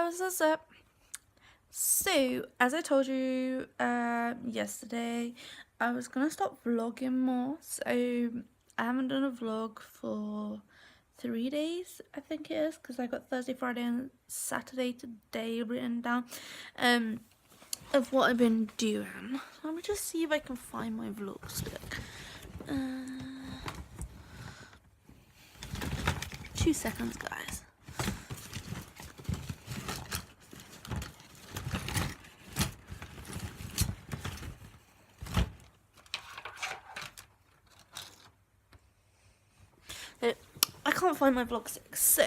guys, what's up? So, as I told you yesterday, I was gonna stop vlogging more. So, I haven't done a vlog for 3 days, I think it is, because I got Thursday, Friday, and Saturday today written down of what I've been doing. Let me just see if I can find my vlog stick. 2 seconds, guys. I can't find my vlog stick, so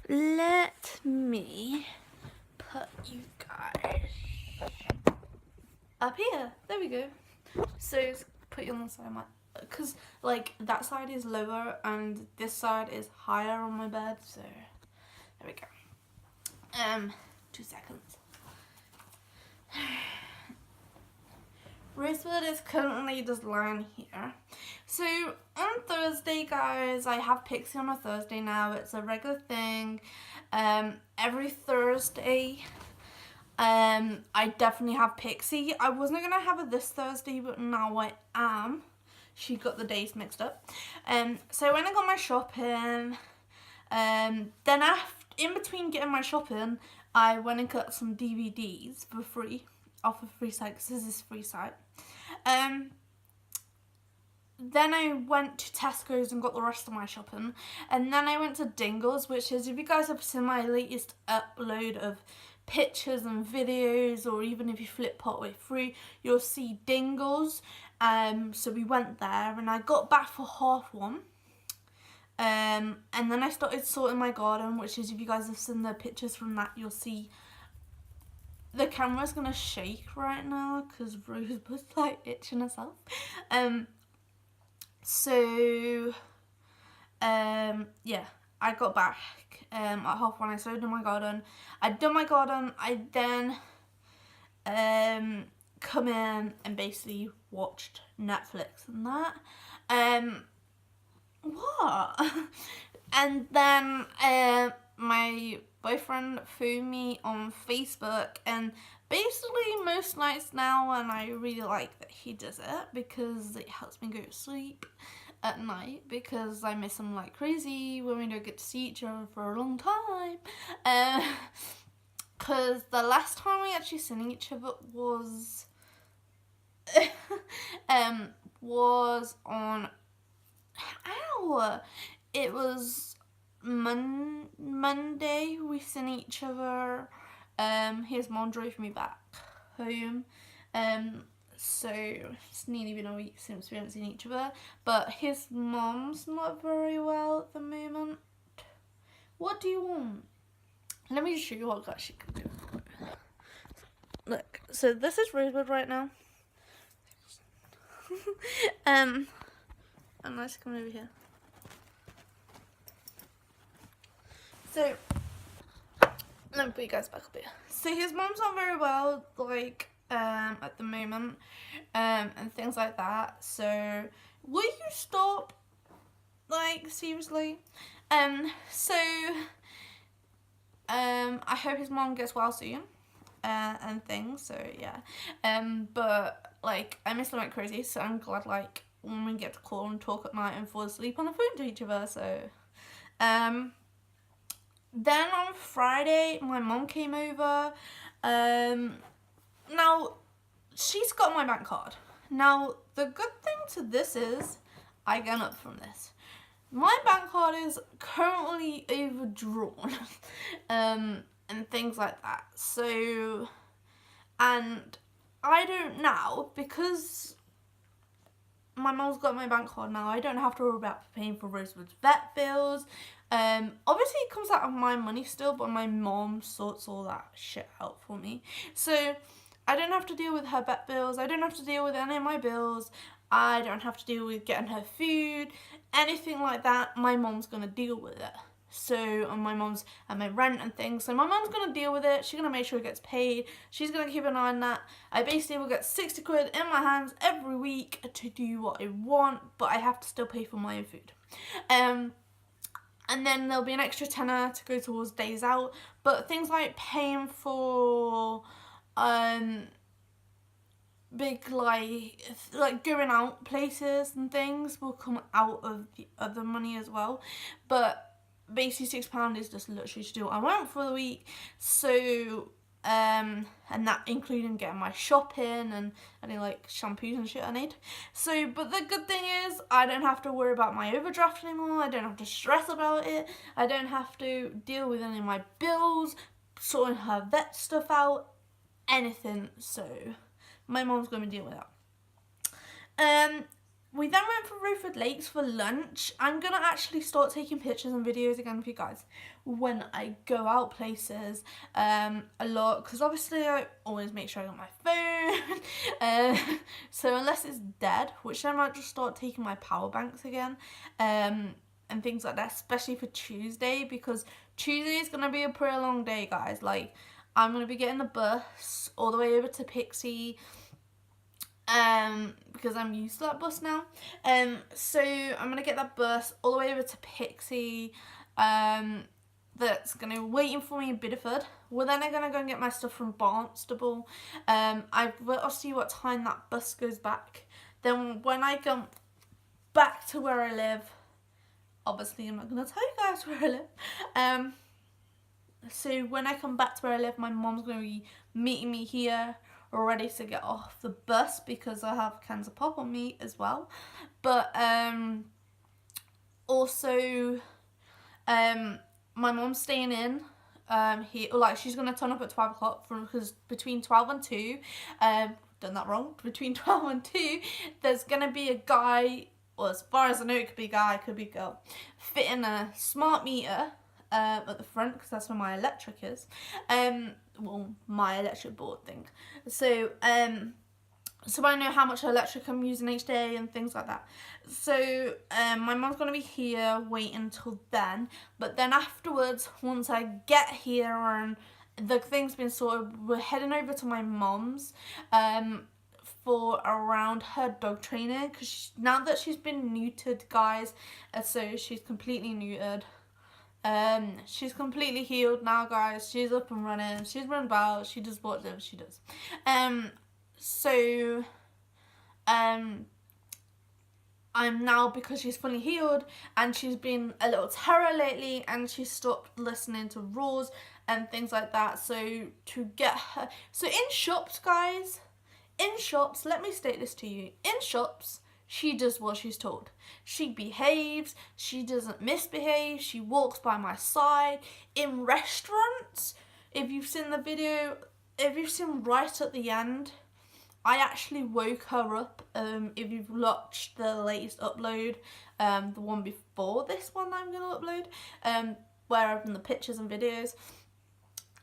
let me put you guys up here. There we go. So let's put you on the side of my, because like that side is lower and this side is higher on my bed. So there we go. 2 seconds. Rosebud is currently just lying here. So on Thursday, guys, I have Pixie on a Thursday now. It's a regular thing. Every Thursday, I definitely have Pixie. I wasn't gonna have it this Thursday, but now I am. She got the days mixed up. So when I got my shopping, then in between getting my shopping, I went and got some DVDs for free off a free site, because this is a free site. Then I went to Tesco's and got the rest of my shopping, and then I went to Dingles, which is, if you guys have seen my latest upload of pictures and videos, or even if you flip partway through, you'll see Dingles. So we went there, and I got back for 1:30. And then I started sorting my garden, which is, if you guys have seen the pictures from that, you'll see the camera's gonna shake right now because Rosebud's like itching herself. Yeah, I got back at 1:30. I started doing my garden. I'd done my garden. I then come in and basically watched Netflix and that. What? And then my boyfriend phoned me on Facebook, and basically most nights now, and I really like that he does it because it helps me go to sleep at night, because I miss him like crazy when we don't get to see each other for a long time. Because the last time we actually seen each other was on it was Monday we seen each other. His mom drove me back home. So it's nearly been a week since we haven't seen each other. But his mom's not very well at the moment. What do you want? Let me just show you what I actually can do. Look, so this is Rosebud right now. And let's come over here. So let me put you guys back up here. So his mom's not very well, like at the moment, and things like that. So will you stop? Like, seriously? I hope his mom gets well soon, and things. So yeah. But like, I miss him like crazy. So I'm glad like when we get to call and talk at night and fall asleep on the phone to each other. So then on Friday, my mom came over. Now, she's got my bank card. Now, the good thing to this is, I get up from this. My bank card is currently overdrawn, and things like that. So, and I don't now, because my mom's got my bank card now, I don't have to worry about paying for Rosebud's vet bills. Obviously it comes out of my money still, but my mom sorts all that shit out for me. So I don't have to deal with her vet bills. I don't have to deal with any of my bills. I don't have to deal with getting her food, anything like that. My mom's gonna deal with it. So, and my mom's and my rent and things. So my mom's gonna deal with it. She's gonna make sure it gets paid. She's gonna keep an eye on that. I basically will get 60 quid in my hands every week to do what I want, but I have to still pay for my own food. and then there'll be an extra tenner to go towards days out. But things like paying for big like going out places and things will come out of the other money as well. But basically £6 is just literally to do what I want for the week. So and that including getting my shopping and any like shampoos and shit I need. So but the good thing is I don't have to worry about my overdraft anymore. I don't have to stress about it. I don't have to deal with any of my bills, sorting her vet stuff out, anything. So my mom's going to deal with that. We then went for Ruford Lakes for lunch. I'm going to actually start taking pictures and videos again for you guys when I go out places a lot, because obviously I always make sure I got my phone. So unless it's dead, which I might just start taking my power banks again, and things like that, especially for Tuesday, because Tuesday is going to be a pretty long day, guys. Like, I'm going to be getting the bus all the way over to Pixie, because I'm used to that bus now. So I'm going to get that bus all the way over to Pixie, that's going to be waiting for me in Bideford. Well, then I'm going to go and get my stuff from Barnstable. I'll see what time that bus goes back. Then when I come back to where I live, obviously I'm not going to tell you guys where I live. So when I come back to where I live, my mom's going to be meeting me here, ready to get off the bus, because I have cans of pop on me as well. But also my mom's staying in here, like she's going to turn up at 12 o'clock, because between 12 and 2, done that wrong, between 12 and 2, there's going to be a guy, well, as far as I know, it could be a guy, it could be a girl, fitting a smart meter at the front, because that's where my electric is, well, my electric board thing. So so I know how much electric I'm using each day and things like that. So my mum's going to be here waiting until then, but then afterwards, once I get here and the thing's been sorted, we're heading over to my mum's for around her dog training, because now that she's been neutered, guys, so she's completely neutered. She's completely healed now, guys. She's up and running. She's run about. She does whatever she does. So I'm now, because she's fully healed and she's been a little terror lately, and she stopped listening to roars and things like that. So to get her, so in shops, guys, in shops, let me state this to you, in shops, she does what she's told. She behaves. She doesn't misbehave. She walks by my side. In restaurants, if you've seen the video, if you've seen right at the end, I actually woke her up. If you've watched the latest upload, the one before this one I'm going to upload, where I've done the pictures and videos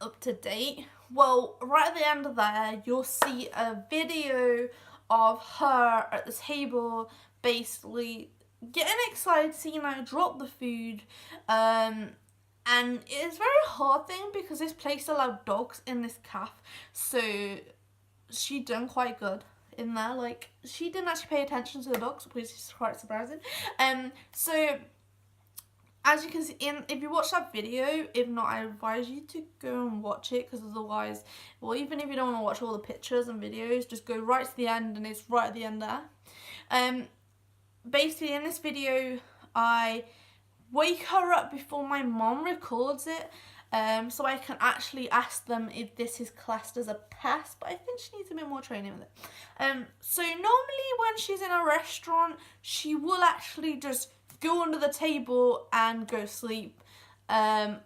up to date. Well, right at the end of there, you'll see a video of her at the table, basically getting excited, seeing I drop the food, and it's a very hard thing, because this place allowed dogs in this cafe, so she done quite good in there. Like, she didn't actually pay attention to the dogs, which is quite surprising. So as you can see, if you watch that video, if not, I advise you to go and watch it, because otherwise, well, even if you don't want to watch all the pictures and videos, just go right to the end, and it's right at the end there. Basically, in this video, I wake her up before my mom records it, so I can actually ask them if this is classed as a pass, but I think she needs a bit more training with it. So normally when she's in a restaurant, she will actually just go under the table and go sleep. Well,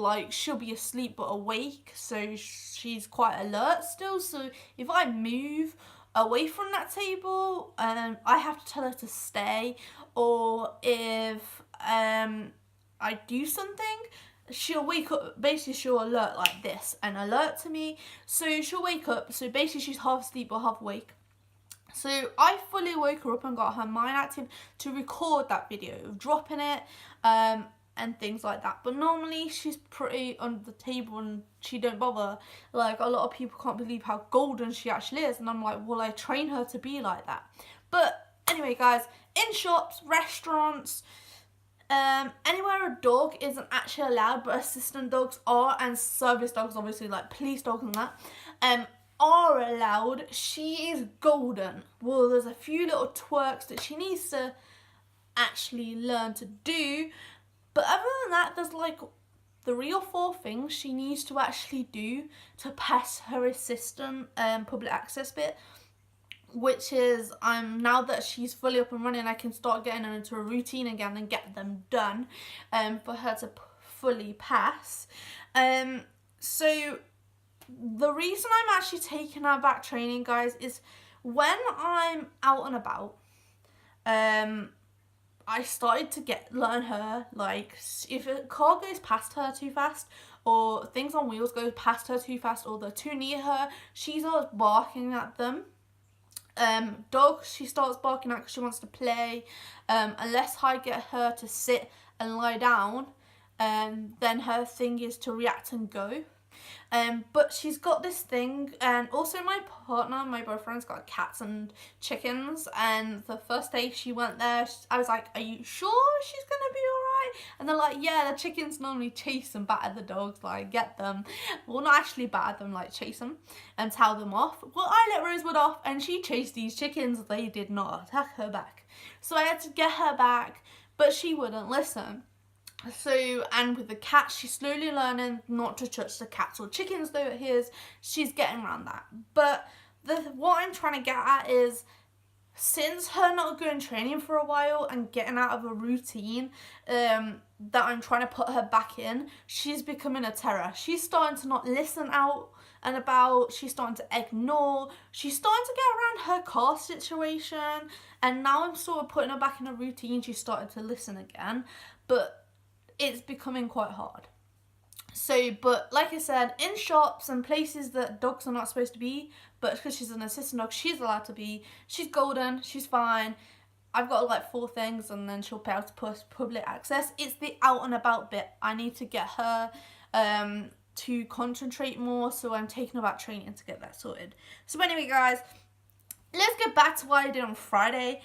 like, she'll be asleep but awake, so she's quite alert still. So if I move away from that table, I have to tell her to stay, or if I do something, she'll wake up. Basically, she'll alert like this and alert to me. So she'll wake up. So basically, she's half asleep or half awake. So I fully woke her up and got her mind active to record that video of dropping it, and things like that. But normally she's pretty under the table and she don't bother. Like, a lot of people can't believe how golden she actually is, and I'm like, well, I train her to be like that. But anyway, guys, in shops, restaurants, Anywhere a dog isn't actually allowed, but assistant dogs are, and service dogs, obviously like police dogs and that, are allowed. She is golden. Well, there's a few little twerks that she needs to actually learn to do, but other than that, there's like 3 or 4 things she needs to actually do to pass her assistant public access bit, which is now that she's fully up and running, I can start getting her into a routine again and get them done for her to fully pass. So the reason I'm actually taking her back training, guys, is when I'm out and about, I started to learn her, like, if a car goes past her too fast, or things on wheels go past her too fast, or they're too near her, she starts barking at them. Dogs, she starts barking at because she wants to play. Unless I get her to sit and lie down, then her thing is to react and go. But she's got this thing, and also my partner, my boyfriend's got cats and chickens, and the first day she went there, I was like, are you sure she's gonna be alright? And they're like, yeah, the chickens normally chase and batter the dogs, like, get them. Well, not actually batter them, like, chase them and tell them off. Well, I let Rosewood off, and she chased these chickens. They did not attack her back. So I had to get her back, but she wouldn't listen. So, and with the cat, she's slowly learning not to touch the cats or chickens, though it is, she's getting around that. But what I'm trying to get at is, since her not going training for a while and getting out of a routine that I'm trying to put her back in, she's becoming a terror. She's starting to not listen out and about, she's starting to ignore, she's starting to get around her car situation, and now I'm sort of putting her back in a routine, she's started to listen again, but it's becoming quite hard. So, but like I said, in shops and places that dogs are not supposed to be, but because she's an assistant dog, she's allowed to be. She's golden, she's fine. I've got like 4 things, and then she'll be able to push public access. It's the out and about bit. I need to get her to concentrate more, so I'm taking her back training to get that sorted. So anyway, guys, let's get back to what I did on Friday.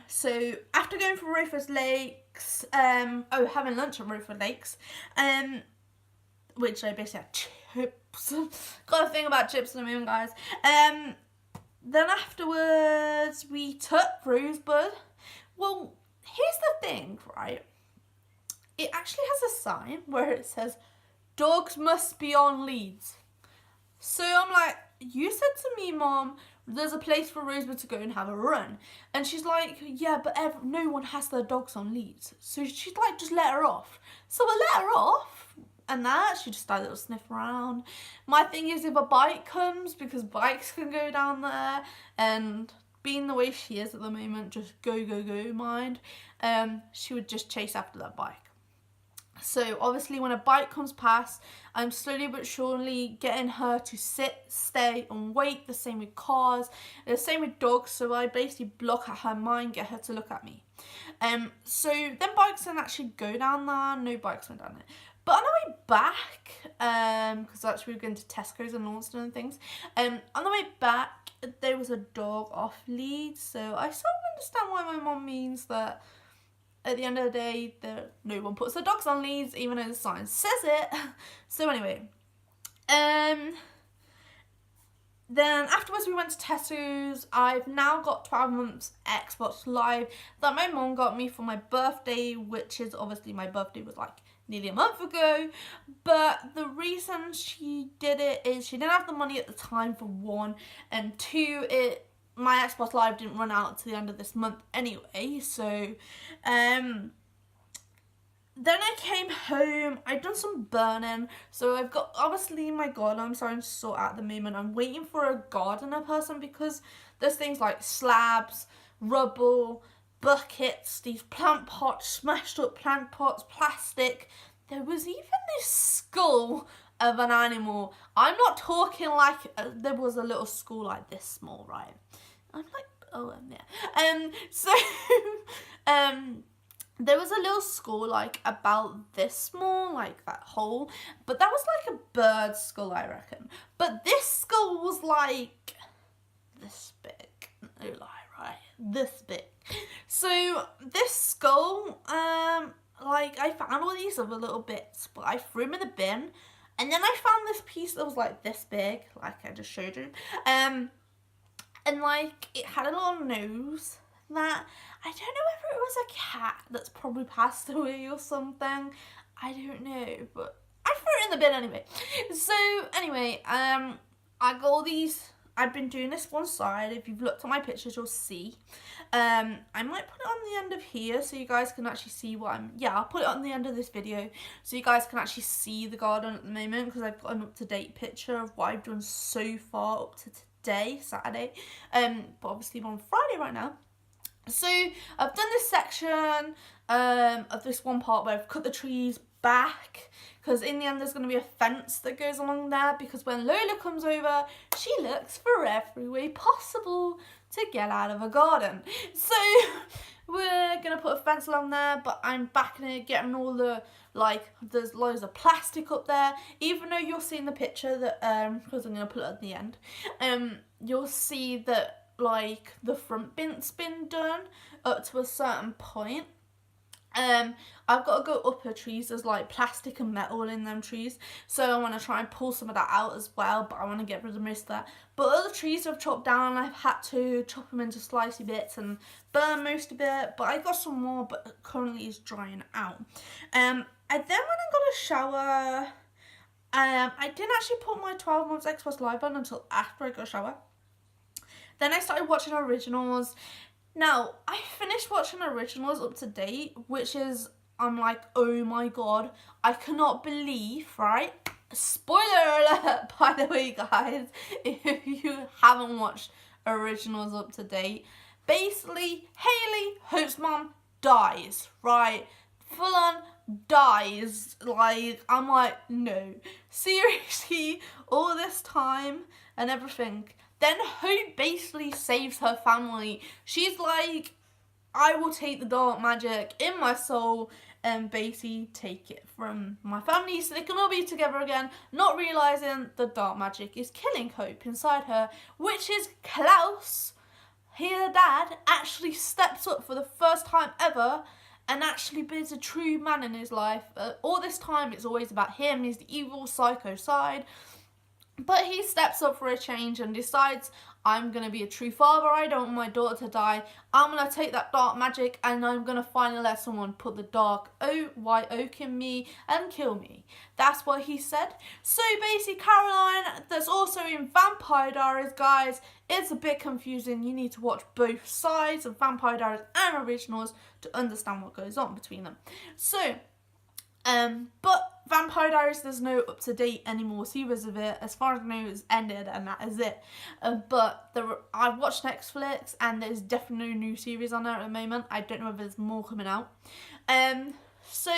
So after going from Rufus Lakes, having lunch at Rufus Lakes, which I basically had chips. Got a thing about chips in a moment, guys. Then afterwards, we took Rosebud. Well, here's the thing, right? It actually has a sign where it says, dogs must be on leads. So I'm like, you said to me, Mom, there's a place for Rosebud to go and have a run. And she's like, yeah, but no one has their dogs on leads. So she's like, just let her off. So I let her off. And that, she just started a little sniff around. My thing is, if a bike comes, because bikes can go down there, and being the way she is at the moment, just go, go, go mind, she would just chase after that bike. So obviously when a bike comes past, I'm slowly but surely getting her to sit, stay and wait. The same with cars, the same with dogs. So I basically block out her mind, get her to look at me. So then bikes didn't actually go down there. No bikes went down there. But on the way back, because actually we were going to Tesco's and Launceston and things, on the way back there was a dog off lead. So I sort of understand why my mum means that at the end of the day, no one puts their dogs on leads, even though the sign says it. So anyway, then afterwards we went to Tesco's. I've now got 12 months Xbox Live that my mom got me for my birthday, which is obviously my birthday was like nearly a month ago. But the reason she did it is she didn't have the money at the time, for one, and two, my Xbox Live didn't run out to the end of this month anyway. So then I came home, I'd done some burning, so I've got, obviously my garden I'm starting to sort out at the moment. I'm waiting for a gardener person, because there's things like slabs, rubble, buckets, these plant pots, smashed up plant pots, plastic. There was even this skull of an animal. I'm not talking like there was a little skull like this small, right? I'm like, oh, yeah. So, there was a little skull like about this small, like that hole, but that was like a bird skull, I reckon. But this skull was like this big. No lie, right? this big. So this skull, like I found all these other little bits, but I threw them in the bin. And then I found this piece that was like this big, like I just showed you. And like it had a little nose that I don't know whether it was a cat that's probably passed away or something. I don't know, but I threw it in the bin anyway. So anyway, I got all these. I've been doing this one side. If you've looked at my pictures, you'll see. I might put it on the end of here so you guys can actually see what I'm... Yeah, I'll put it on the end of this video so you guys can actually see the garden at the moment, because I've got an up-to-date picture of what I've done so far up to today, Saturday. But obviously we're on Friday right now. So I've done this section of this one part where I've cut the trees back, because in the end there's going to be a fence that goes along there, because when Lola comes over she looks for every way possible to get out of a garden. So we're going to put a fence along there, but I'm backing it, getting all the, like, there's loads of plastic up there, even though you'll see in the picture that, because I'm going to put it at the end, you'll see that, like, the front bit's been done up to a certain point. I've got to go up her trees. There's like plastic and metal in them trees, so I want to try and pull some of that out as well, but I want to get rid of most of that. But other trees I've chopped down, I've had to chop them into slicey bits and burn most of it, but I got some more, but currently it's drying out. And then when I got a shower, I didn't actually put my 12 months Xbox Live on until after I got a shower. Then I started watching originals. Now, I finished watching originals up to date, which is, I'm like, oh my god, I cannot believe, right? Spoiler alert, by the way, guys, if you haven't watched originals up to date. Basically, Hayley, Hope's mom, dies, right? Full on dies. Like, I'm like, no. Seriously, all this time and everything. Then Hope basically saves her family. She's like, I will take the dark magic in my soul and basically take it from my family so they can all be together again, not realising the dark magic is killing Hope inside her, which is Klaus, her dad, actually steps up for the first time ever and actually becomes a true man in his life. All this time it's always about him, he's the evil psycho side. But he steps up for a change and decides, I'm going to be a true father, I don't want my daughter to die, I'm going to take that dark magic and I'm going to finally let someone put the dark white oak in me and kill me. That's what he said. So basically Caroline, that's also in Vampire Diaries, guys, it's a bit confusing. You need to watch both sides of Vampire Diaries and originals to understand what goes on between them. So, but Vampire Diaries, there's no up-to-date anymore series of it. As far as I know, it's ended and that is it. But I've watched Netflix and there's definitely no new series on there at the moment. I don't know if there's more coming out. So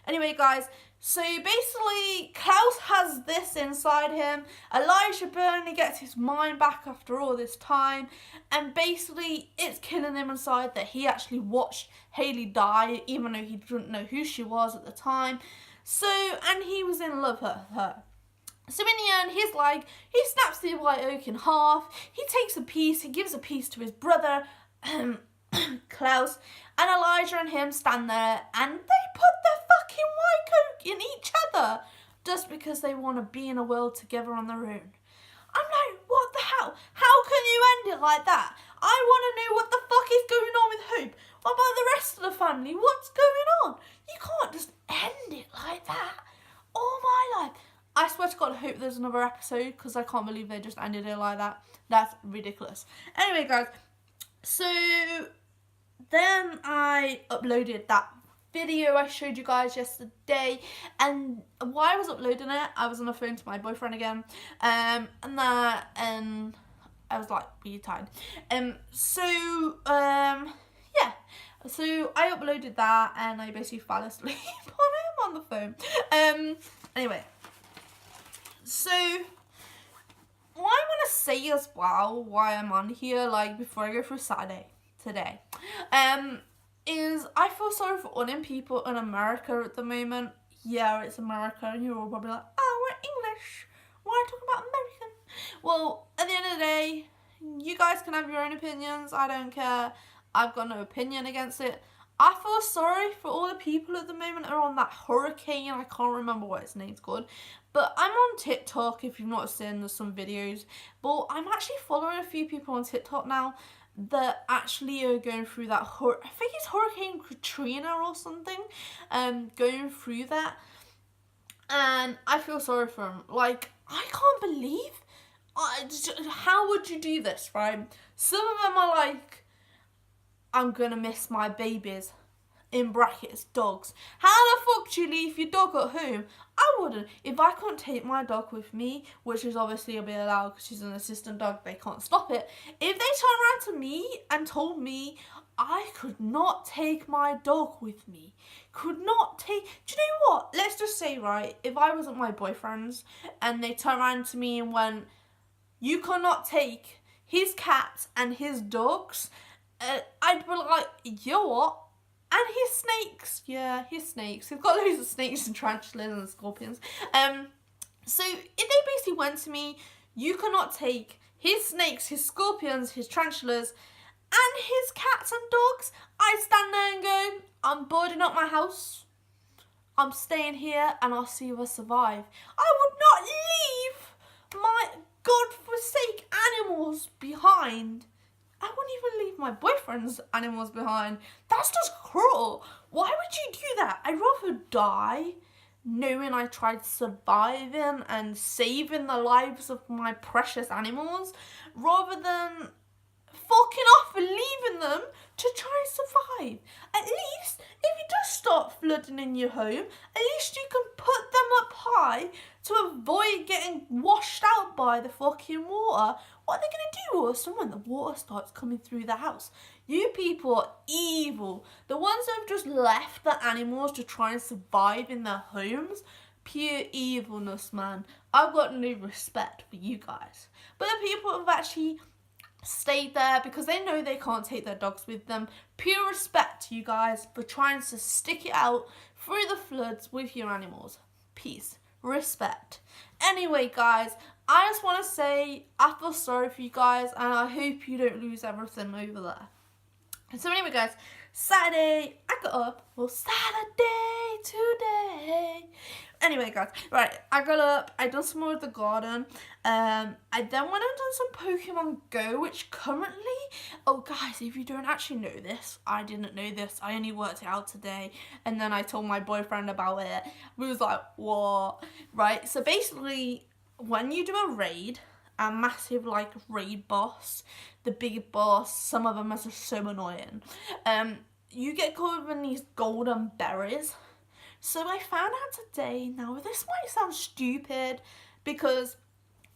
anyway, guys, so basically Klaus has this inside him. Elijah Burnley gets his mind back after all this time, and basically it's killing him inside that he actually watched Hayley die, even though he didn't know who she was at the time. So, and he was in love with her. So in the end, he's like, he snaps the white oak in half, he takes a piece, he gives a piece to his brother, Klaus, and Elijah and him stand there and they put the fucking white oak in each other just because they want to be in a world together on their own. I'm like, what the hell? How can you end it like that? I want to know what the fuck is going on with Hope. What about the rest of the family? What's going on? You can't just end it like that. All my life. I swear to God, I hope there's another episode because I can't believe they just ended it like that. That's ridiculous. Anyway, guys, so then I uploaded that video I showed you guys yesterday, and while I was uploading it, I was on the phone to my boyfriend again, and I was like really tired. Yeah, so I uploaded that and I basically fell asleep on him on the phone. Anyway, so what I want to say as well, why I'm on here, like before I go through Saturday today, is I feel sorry for all them people in America at the moment. Yeah, it's America, and you're all probably like, oh, we're English. Why are you talking about American? Well, at the end of the day, You guys can have your own opinions. I don't care. I've got no opinion against it. I feel sorry for all the people at the moment that are on that hurricane. I can't remember what its name's called. But I'm on TikTok, if you've not seen, there's some videos. But I'm actually following a few people on TikTok now that actually are going through that, I think it's Hurricane Katrina or something, going through that. And I feel sorry for them. Like, I can't believe, how would you do this, right? Some of them are like, I'm gonna miss my babies, in brackets, dogs. How the fuck do you leave your dog at home? I wouldn't. If I couldn't take my dog with me, which is obviously a bit allowed because she's an assistant dog, they can't stop it. If they turned around to me and told me I could not take my dog with me, do you know what? Let's just say, right, if I wasn't my boyfriend's and they turned around to me and went, you cannot take his cats and his dogs, I'd be like, you know what? And his snakes. Yeah, his snakes. He's got loads of snakes and tarantulas and scorpions. So if they basically went to me, you cannot take his snakes, his scorpions, his tarantulas, and his cats and dogs, I'd stand there and go, I'm boarding up my house. I'm staying here and I'll see if I survive. I would not leave my godforsaken animals behind. I wouldn't even leave my boyfriend's animals behind. That's just cruel. Why would you do that? I'd rather die knowing I tried surviving and saving the lives of my precious animals rather than fucking off and leaving them to try and survive. At least, if you does start flooding in your home, at least you can put them up high to avoid getting washed out by the fucking water. What are they going to do to us when the water starts coming through the house? You people are evil. The ones that have just left the animals to try and survive in their homes, pure evilness, man. I've got no respect for you guys. But the people who have actually stayed there because they know they can't take their dogs with them, pure respect to you guys for trying to stick it out through the floods with your animals. Peace. Respect. Anyway, guys, I just want to say I feel sorry for you guys and I hope you don't lose everything over there. And so anyway, guys, Saturday, I got up. Well, Saturday today. Anyway, guys, right, I got up. I done some more of the garden. I then went and done some Pokemon Go, which currently, oh guys, if you don't actually know this, I didn't know this. I only worked it out today, and then I told my boyfriend about it. We was like, what? Right, so basically, when you do a raid, a massive like raid boss, the big boss, some of them are just so annoying. You get covered in these golden berries. So I found out today, now this might sound stupid because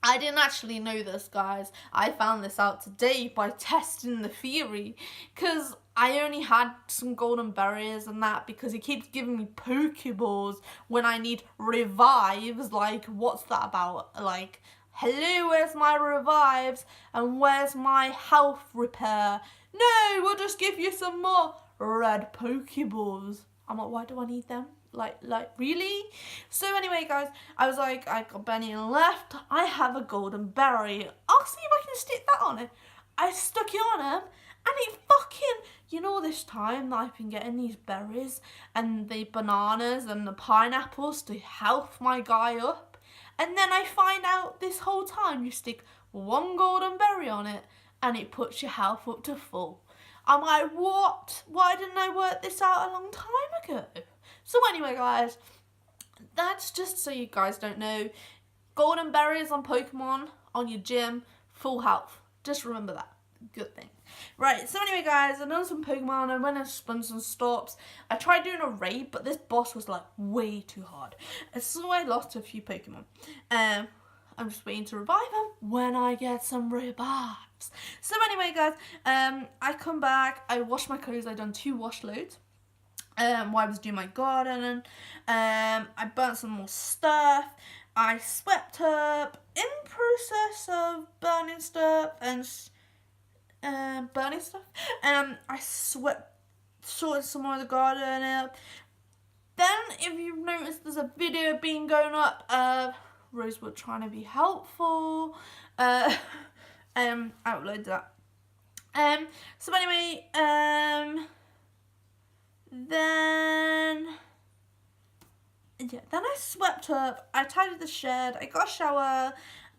I didn't actually know this, guys. I found this out today by testing the theory because I only had some golden berries and that because he keeps giving me Pokeballs when I need revives. Like, what's that about? Like, hello, where's my revives and where's my health repair? No, we'll just give you some more red Pokeballs. I'm like, why do I need them? Like, really? So anyway, guys, I was like, I got Benny left. I have a golden berry. I'll see if I can stick that on it. I stuck it on him, and it fucking, you know, this time that I've been getting these berries and the bananas and the pineapples to health my guy up. And then I find out this whole time you stick one golden berry on it and it puts your health up to full. I'm like, what? Why didn't I work this out a long time ago? So anyway, guys, that's just so you guys don't know. Golden berries on Pokemon, on your gym, full health. Just remember that. Good thing. Right, so anyway, guys, I've done some Pokemon. I went and spun some stops. I tried doing a raid, but this boss was, like, way too hard. So I lost a few Pokemon. I'm just waiting to revive them when I get some revives. So anyway, guys, I come back. I washed my clothes. I done 2 wash loads. While I was doing my gardening. I burnt some more stuff. I swept up in process of burning stuff and I sorted some more of the garden up. Then, if you've noticed, there's a video being going up of Rosewood trying to be helpful. upload that. So anyway, then I swept up, I tidied the shed, I got a shower,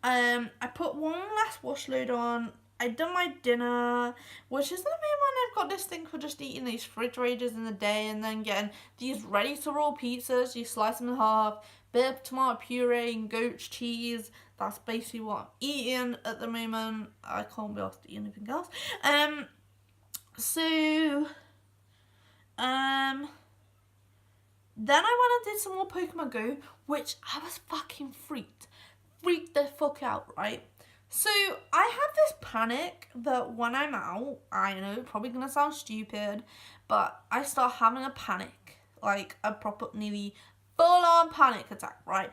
I put one last wash load on, I done my dinner, which is the main one. I've got this thing for just eating these fridge rages in the day and then getting these ready to roll pizzas. You slice them in half, bit of tomato puree and goat cheese. That's basically what I'm eating at the moment. I can't be asked to eat anything else. Then I went and did some more Pokemon Go, which I was fucking freaked the fuck out, right? So I have this panic that when I'm out, I know, probably gonna sound stupid, but I start having a panic, like a proper, nearly full-on panic attack, right?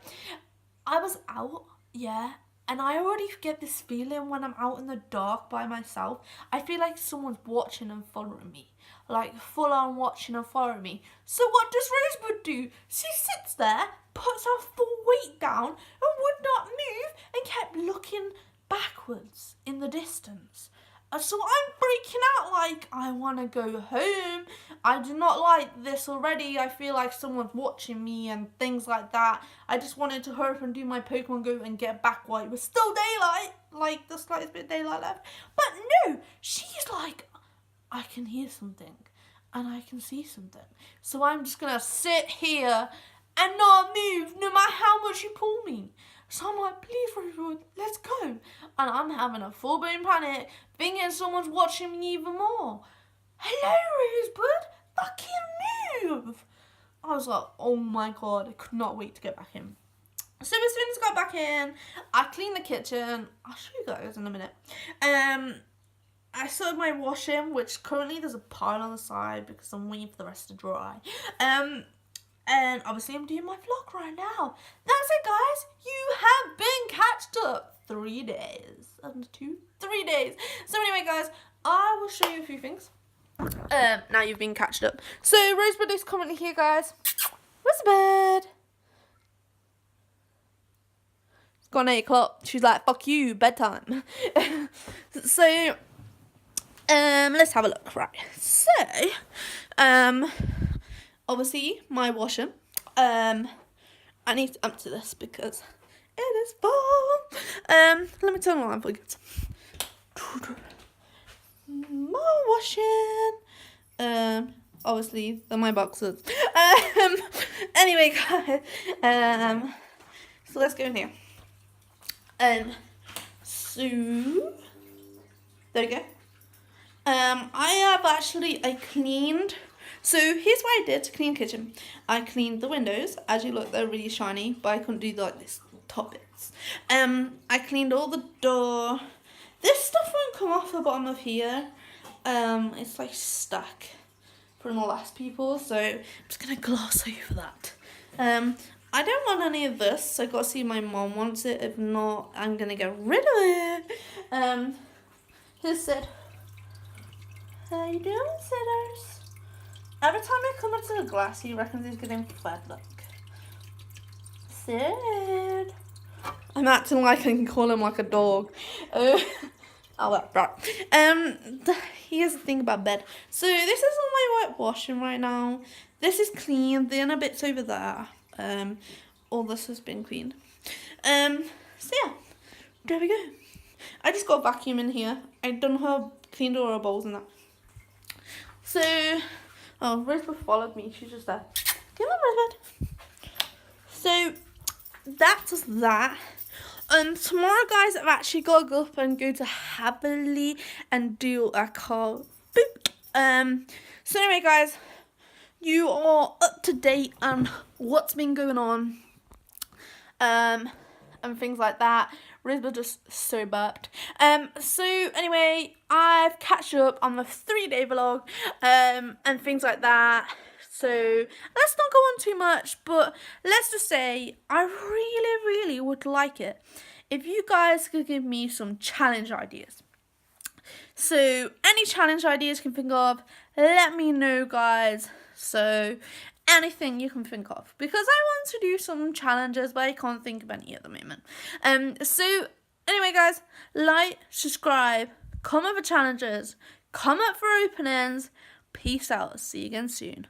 I was out, yeah, and I already get this feeling when I'm out in the dark by myself. I feel like someone's watching and following me. Like, full-on watching and following me. So what does Rosebud do? She sits there, puts her full weight down, and would not move, and kept looking backwards in the distance. So I'm freaking out, like, I want to go home. I do not like this already. I feel like someone's watching me and things like that. I just wanted to hurry up and do my Pokemon Go and get back while it was still daylight, like the slightest bit of daylight left. But no, she's like, I can hear something and I can see something. So I'm just going to sit here and not move no matter how much you pull me. So I'm like, please, Rosebud, let's go. And I'm having a full-blown panic, thinking someone's watching me even more. Hello, Rosebud, fucking move. I was like, oh my God, I could not wait to get back in. So as soon as I got back in, I cleaned the kitchen. I'll show you guys in a minute. I started my washing, which currently there's a pile on the side because I'm waiting for the rest to dry. And obviously I'm doing my vlog right now. That's it, guys. You have been catched up. 3 days. 3 days. So anyway, guys, I will show you a few things. Now you've been catched up. So Rosebud is currently here, guys. Rosebud. It's gone 8 o'clock. She's like, fuck you, bedtime. So, let's have a look. Right. So, obviously, my washing. I need to empty this because it is full. Let me turn it on for you. More washing. Obviously, they're my boxes. Anyway, guys. So let's go in here. So there we go. I have actually cleaned. So here's what I did to clean the kitchen. I cleaned the windows. As you look, they're really shiny, but I couldn't do like this top bits. I cleaned all the door. This stuff won't come off the bottom of here. It's like stuck from the last people, so I'm just gonna gloss over that. I don't want any of this, so I gotta see if my mom wants it. If not, I'm gonna get rid of it. Here's Sid. How you doing, Sidders? Every time I come into the glass, he reckons he's getting fed. Look. Sid. I'm acting like I can call him like a dog. Oh, well, right. Here's the thing about bed. So this is all my white washing right now. This is clean. The inner bits over there. All this has been cleaned. So yeah, there we go. I just got a vacuum in here. I done her cleaned all her bowls and that. So, oh, Rosebud followed me. She's just there. Come on, Rosebud. So that's that. Tomorrow, guys, I've actually got to go up and go to Haverley and do a car boot. So anyway, guys, you are up to date on what's been going on, and things like that. Rosebud just so burped. So anyway, I've catched up on the 3-day vlog, and things like that. So let's not go on too much, but let's just say I really, really would like it if you guys could give me some challenge ideas. So any challenge ideas you can think of, let me know, guys. So anything you can think of, because I want to do some challenges, but I can't think of any at the moment. So Anyway, guys, like, subscribe, comment for challenges, comment for openings. Peace out. See you again soon.